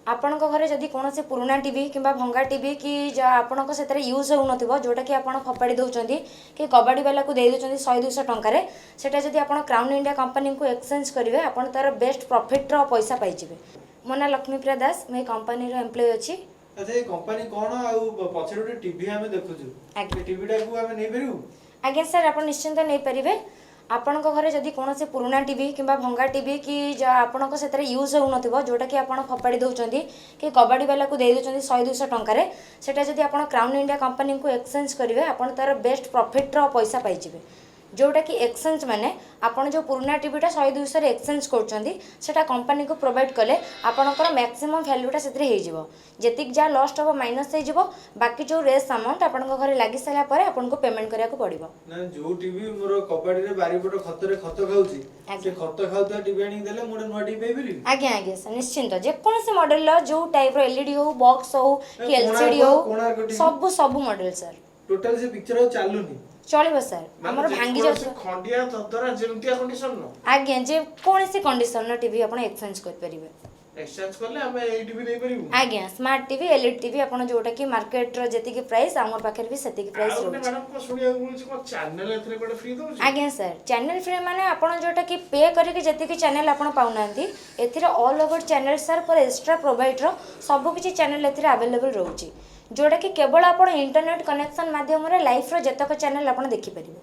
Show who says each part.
Speaker 1: आपण घरे जदि कौन से पुराना टीवी कि भंगा टीवी कि आपण से यूज हो जोटा कि आप फपाड़ी दौरान कि कबाड़ी वाला को दे दौरान 100-200 टकर सेटा जदि आप क्राउन इंडिया कंपनी को एक्सचेंज करेंगे आप तार बेस्ट प्रॉफिट रो पैसा पाइबे। मो ना लक्ष्मीप्रिया दास मैं कंपनी एम्प्लॉय अच्छी।
Speaker 2: अच्छा ये कंपनी कौन आउ पछरे गोटे टीवी हमें देखुछु ए टीवीटा को हमें नै परिउ।
Speaker 1: आज्ञा सर आप निश्चिंत नहीं पारे। आपण घरे जदि कौन से पुराना टीवी कि भंगा टीवी कि आपण से यूज हो जोटा कि आप फपाड़ी दौरान कि कबाड़ी वाला को दे दौरान 100-200 टकर सेटा जदि आप क्राउन इंडिया कंपनी को एक्सचेंज करेंगे आप तार बेस्ट प्रॉफिट रो पैसा पाइबे। जोटा कि एक्सचेंज माने आपण जो पुराना टीवीटा 100-200 एक्सचेंज कर कंपनी को प्रोवाइड कले आपणकर मैक्सिमम वैल्यूटा से जेतिक जहाँ लॉस्ट हम माइनस हो बाकी जो रेस अमाउंट आपण घरे लगी सारा पर आपन को पेमेंट करिया को पड़िबो।
Speaker 2: ना जो टीवी मोर कबाड़ी रे बारीपट खतरे खत खाउची से खत खाउता टीवी आनी देले मोर नुवा टीवी पाइबेली।
Speaker 1: आज्ञा आज्ञा सर निश्चिंत जे कोन से मॉडल लो जो टाइप रो एलईडी हो बॉक्स हो कि एलसीडी हो सब सब मॉडल सर
Speaker 2: टोटल से पिक्चर चालुनी
Speaker 1: चलिबो सर हमर भांगी जा
Speaker 3: खंडिया तदरा जेमतिया कंडीशन न
Speaker 1: आज्ञा जे कोनसी कंडीशन नो टीवी आपण एक्सचेंज कर परिबे।
Speaker 3: एक्सचेंज करले हमें ए टीवी नै परिबो।
Speaker 1: आज्ञा स्मार्ट टीवी एलईडी टीवी आपण जोटा कि मार्केट रो जति के प्राइस हमर पाखर भी सेति के प्राइस रो।
Speaker 3: मैडम को सुनिया बोलछ को चैनल एथरे कोड फ्री दो।
Speaker 1: आज्ञा सर चैनल फ्री माने आपण जोटा कि पे करके जति के चैनल आपण पाउनांती एथिरे ऑल ओवर चैनल सर पर एक्स्ट्रा प्रोवाइड रो सब किछि चैनल एथिरे अवेलेबल रहउची जोटा कि केवल आपण इंटरनेट कनेक्शन माध्यम रे लाइव रो जतक चैनल आपण देखि परिबे।